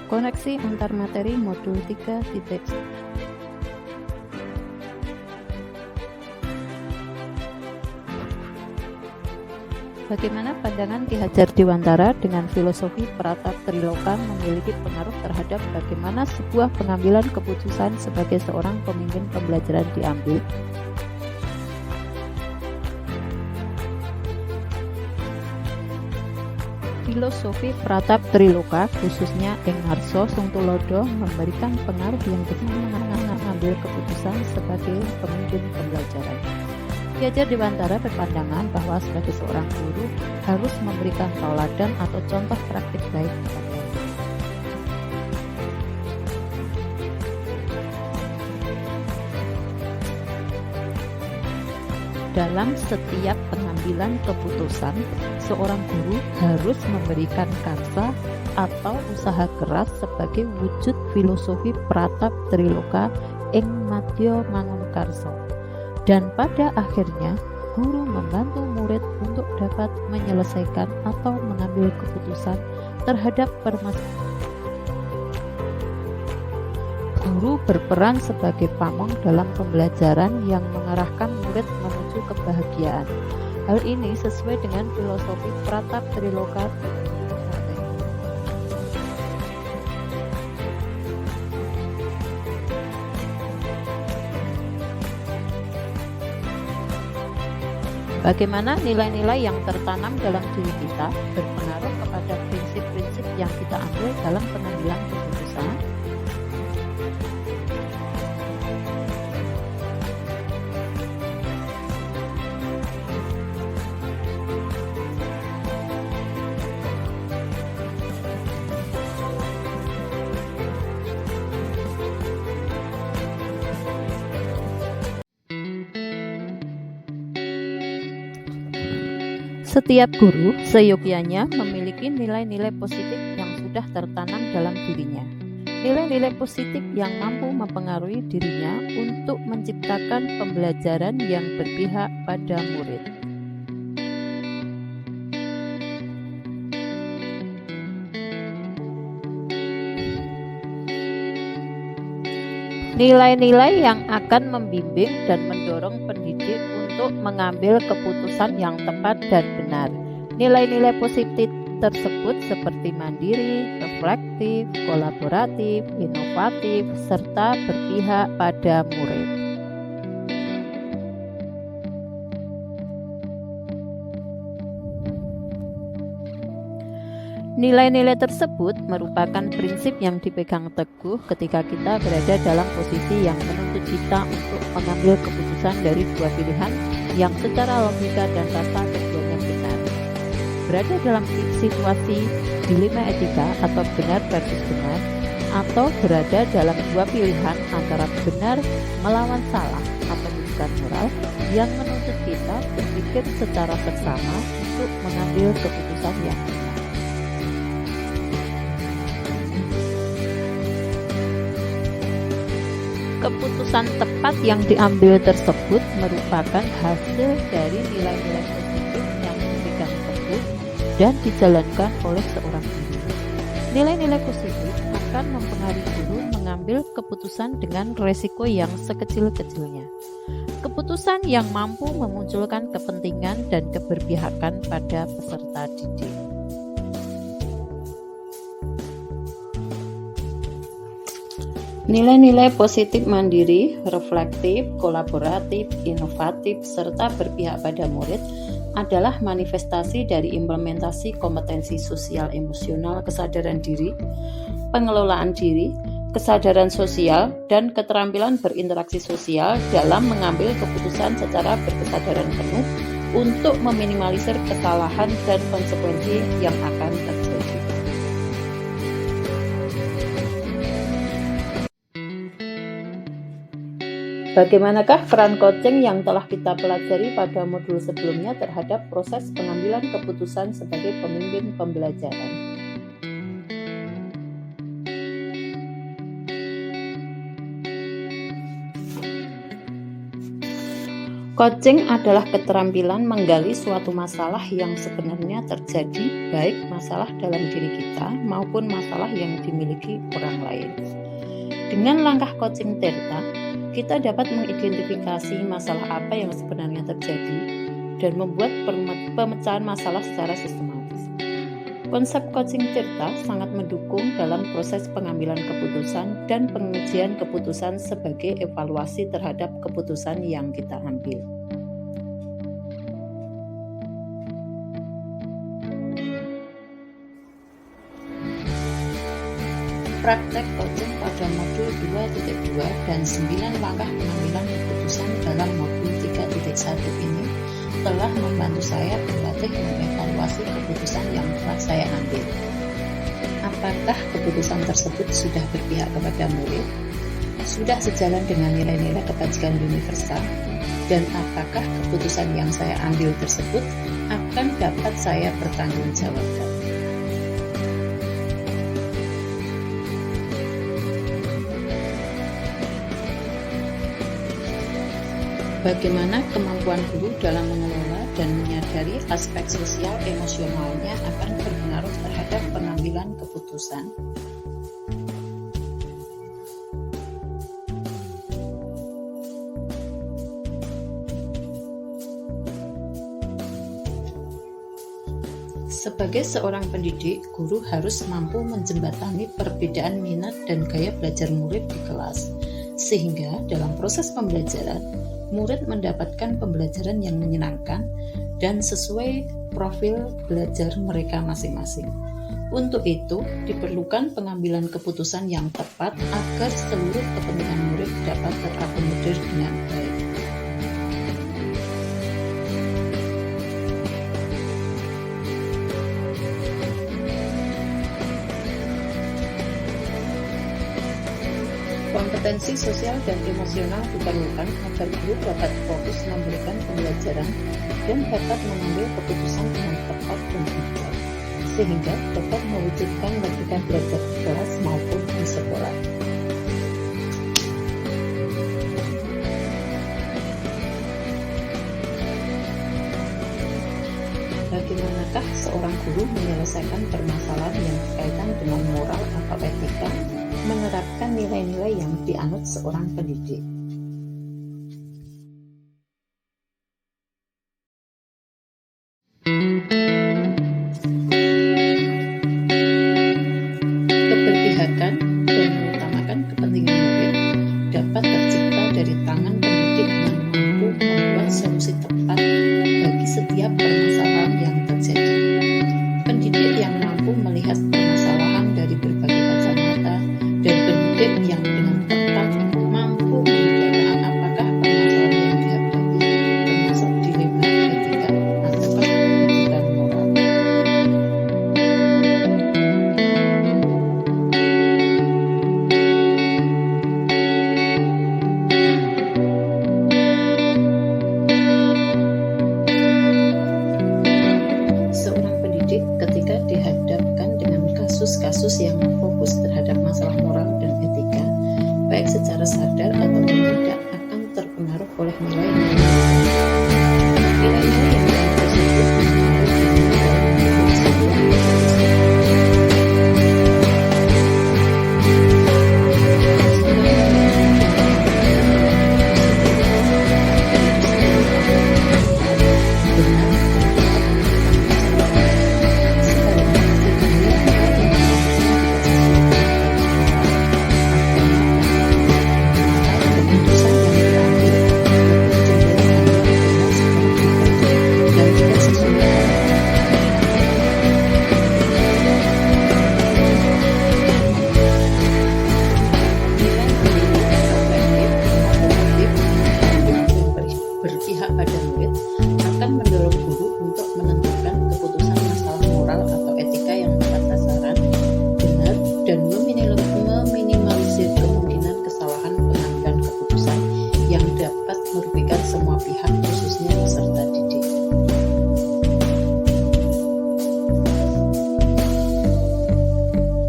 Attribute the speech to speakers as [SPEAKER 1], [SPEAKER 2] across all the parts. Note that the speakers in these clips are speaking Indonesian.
[SPEAKER 1] Koneksi antar materi modul 3.1. Bagaimana pandangan Ki Hajar Dewantara dengan filosofi Pratap Triloka memiliki pengaruh terhadap bagaimana sebuah pengambilan keputusan sebagai seorang pemimpin pembelajaran diambil? Filosofi Pratap Triloka, khususnya Ing Harso Sungtulodo, memberikan pengaruh yang besar mengambil keputusan sebagai pemimpin pembelajaran. Ki Hajar Dewantara berpandangan bahwa sebagai seorang guru harus memberikan tauladan atau contoh praktik baik kepada murid. Dalam setiap pengambilan keputusan, seorang guru harus memberikan karsa atau usaha keras sebagai wujud filosofi Pratap Triloka ing madya mangunkarsa. Dan pada akhirnya, guru membantu murid untuk dapat menyelesaikan atau mengambil keputusan terhadap permasalahan. Guru berperan sebagai pamong dalam pembelajaran yang mengarahkan murid menuju kebahagiaan. Hal ini sesuai dengan filosofi Pratap Triloka. Bagaimana nilai-nilai yang tertanam dalam diri kita berpengaruh kepada prinsip-prinsip yang kita ambil dalam pengambilan keputusan? Setiap guru seyogyanya memiliki nilai-nilai positif yang sudah tertanam dalam dirinya. Nilai-nilai positif yang mampu mempengaruhi dirinya untuk menciptakan pembelajaran yang berpihak pada murid. Nilai-nilai yang akan membimbing dan mendorong pendidik untuk mengambil keputusan yang tepat dan benar. Nilai-nilai positif tersebut seperti mandiri, reflektif, kolaboratif, inovatif, serta berpihak pada murid. Nilai-nilai tersebut merupakan prinsip yang dipegang teguh ketika kita berada dalam posisi yang menuntut kita untuk mengambil keputusan dari dua pilihan yang secara logika dan rasa keduanya benar. Berada dalam situasi dilema etika atau benar versus benar, atau berada dalam dua pilihan antara benar melawan salah atau bukan moral yang menuntut kita berpikir secara seksama untuk mengambil keputusan yang benar. Keputusan tepat yang diambil tersebut merupakan hasil dari nilai-nilai positif yang dipegang teguh dan dijalankan oleh seorang guru. Nilai-nilai positif akan mempengaruhi guru mengambil keputusan dengan resiko yang sekecil-kecilnya. Keputusan yang mampu memunculkan kepentingan dan keberpihakan pada peserta didik. Nilai-nilai positif mandiri, reflektif, kolaboratif, inovatif, serta berpihak pada murid adalah manifestasi dari implementasi kompetensi sosial emosional kesadaran diri, pengelolaan diri, kesadaran sosial, dan keterampilan berinteraksi sosial dalam mengambil keputusan secara berkesadaran penuh untuk meminimalisir kesalahan dan konsekuensi yang akan terjadi. Bagaimanakah peran coaching yang telah kita pelajari pada modul sebelumnya terhadap proses pengambilan keputusan sebagai pemimpin pembelajaran? Coaching adalah keterampilan menggali suatu masalah yang sebenarnya terjadi, baik masalah dalam diri kita maupun masalah yang dimiliki orang lain. Dengan langkah coaching Tirta, kita dapat mengidentifikasi masalah apa yang sebenarnya terjadi dan membuat pemecahan masalah secara sistematis. Konsep coaching Tirta sangat mendukung dalam proses pengambilan keputusan dan pengujian keputusan sebagai evaluasi terhadap keputusan yang kita ambil. Praktek coaching pada modul 2.2 dan 9 langkah pengambilan keputusan dalam modul 3.1 ini telah membantu saya berlatih mengevaluasi keputusan yang telah saya ambil. Apakah keputusan tersebut sudah berpihak kepada murid? Sudah sejalan dengan nilai-nilai kebajikan universal? Dan apakah keputusan yang saya ambil tersebut akan dapat saya pertanggungjawabkan? Bagaimana kemampuan guru dalam mengelola dan menyadari aspek sosial emosionalnya akan berpengaruh terhadap pengambilan keputusan? Sebagai seorang pendidik, guru harus mampu menjembatani perbedaan minat dan gaya belajar murid di kelas, sehingga dalam proses pembelajaran, murid mendapatkan pembelajaran yang menyenangkan dan sesuai profil belajar mereka masing-masing. Untuk itu, diperlukan pengambilan keputusan yang tepat agar seluruh kepentingan murid dapat terakomodir dengan baik. Kompetensi sosial dan emosional diperlukan agar guru dapat fokus memberikan pembelajaran dan dapat mengambil keputusan dengan tepat dan bijak, sehingga dapat mewujudkan logika belajar di kelas maupun di sekolah. Bagaimanakah seorang guru menyelesaikan permasalahan yang berkaitan dengan moral atau etika, menerapkan nilai-nilai yang dianut seorang pendidik? Keberpihakan dan mengutamakan kepentingan murid dapat tercipta dari tangan pendidik yang mampu membuat solusi tepat bagi setiap permasalahan yang terjadi. Pendidik yang mampu melihat permasalahan dari berbagai kacamata dan pendidik yang dengan tepat mampu membedakan apakah permasalahan yang dihadapi termasuk dilema etika atau kebutuhan moral. Seorang pendidik ketika dihadapkan dengan kasus-kasus yang fokus terhadap masalah moral dan etika, baik secara sadar atau tidak, akan terpengaruh oleh nilai-nilai yang tersebut berpihak pada murid akan mendorong guru untuk menentukan keputusan masalah moral atau etika yang tepat sasaran, benar, dan meminimalisir kemungkinan kesalahan pengambilan keputusan yang dapat merugikan semua pihak, khususnya peserta didik.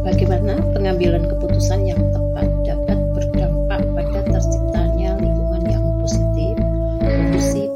[SPEAKER 1] Bagaimana pengambilan keputusan yang tepat dapat berdampak pada terciptanya lingkungan yang positif, kondusif,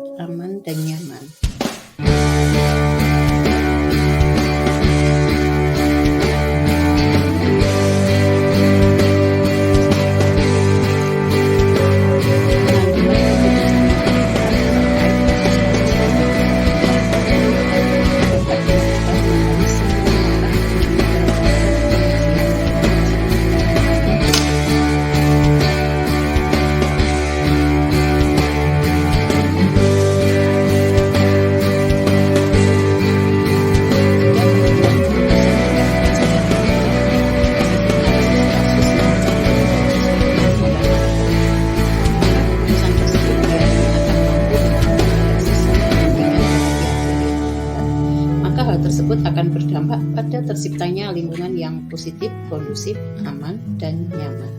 [SPEAKER 1] terciptanya lingkungan yang positif, kondusif, aman, dan nyaman.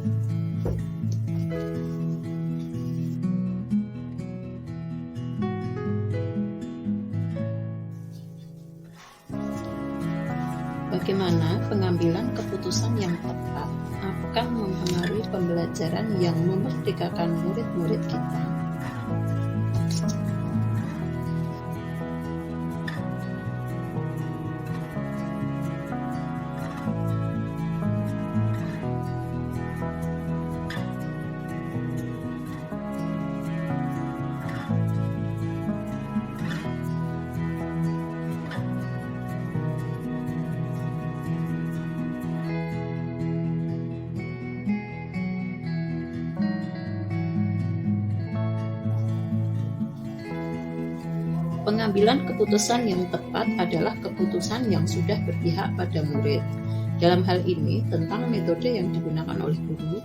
[SPEAKER 1] Bagaimana pengambilan keputusan yang tepat akan mempengaruhi pembelajaran yang memerdekakan murid-murid kita. Pengambilan keputusan yang tepat adalah keputusan yang sudah berpihak pada murid. Dalam hal ini, tentang metode yang digunakan oleh guru,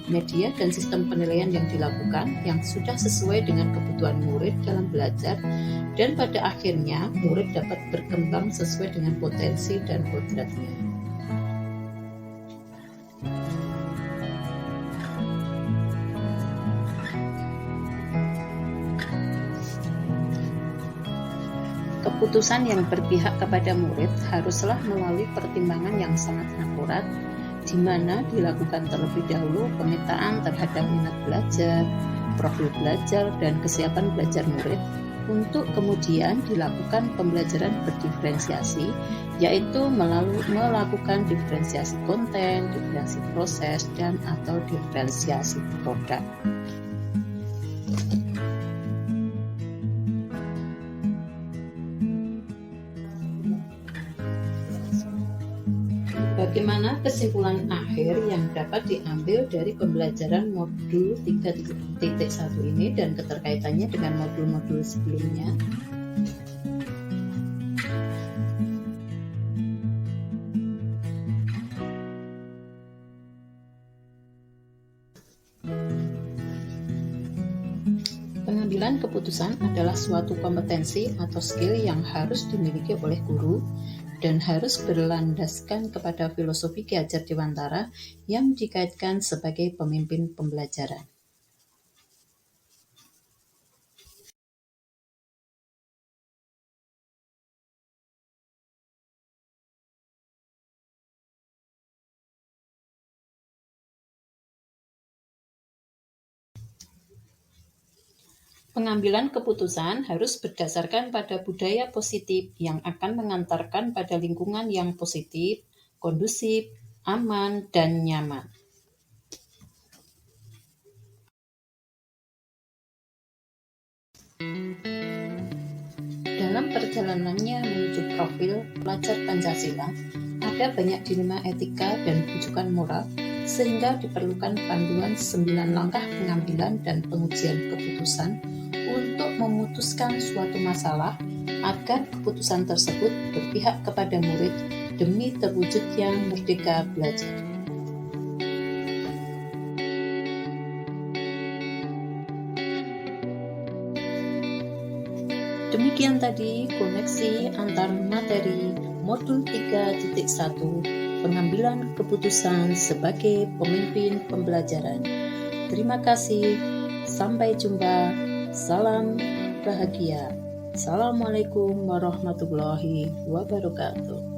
[SPEAKER 1] media dan sistem penilaian yang dilakukan yang sudah sesuai dengan kebutuhan murid dalam belajar, dan pada akhirnya murid dapat berkembang sesuai dengan potensi dan kodratnya. Keputusan yang berpihak kepada murid haruslah melalui pertimbangan yang sangat akurat, di mana dilakukan terlebih dahulu pemetaan terhadap minat belajar, profil belajar, dan kesiapan belajar murid, untuk kemudian dilakukan pembelajaran berdiferensiasi, yaitu melakukan diferensiasi konten, diferensiasi proses, dan atau diferensiasi produk. Bagaimana kesimpulan akhir yang dapat diambil dari pembelajaran modul 3.1 ini dan keterkaitannya dengan modul-modul sebelumnya? Pengambilan keputusan adalah suatu kompetensi atau skill yang harus dimiliki oleh guru dan harus berlandaskan kepada filosofi Ki Hajar Dewantara yang dikaitkan sebagai pemimpin pembelajaran. Pengambilan keputusan harus berdasarkan pada budaya positif yang akan mengantarkan pada lingkungan yang positif, kondusif, aman, dan nyaman. Dalam perjalanannya menuju profil pelajar Pancasila, ada banyak dilema etika dan rujukan moral, sehingga diperlukan panduan 9 langkah pengambilan dan pengujian keputusan untuk memutuskan suatu masalah agar keputusan tersebut berpihak kepada murid demi terwujudnya merdeka belajar. Demikian tadi koneksi antar materi modul 3.1 pengambilan keputusan sebagai pemimpin pembelajaran. Terima kasih, sampai jumpa, salam bahagia. Assalamualaikum warahmatullahi wabarakatuh.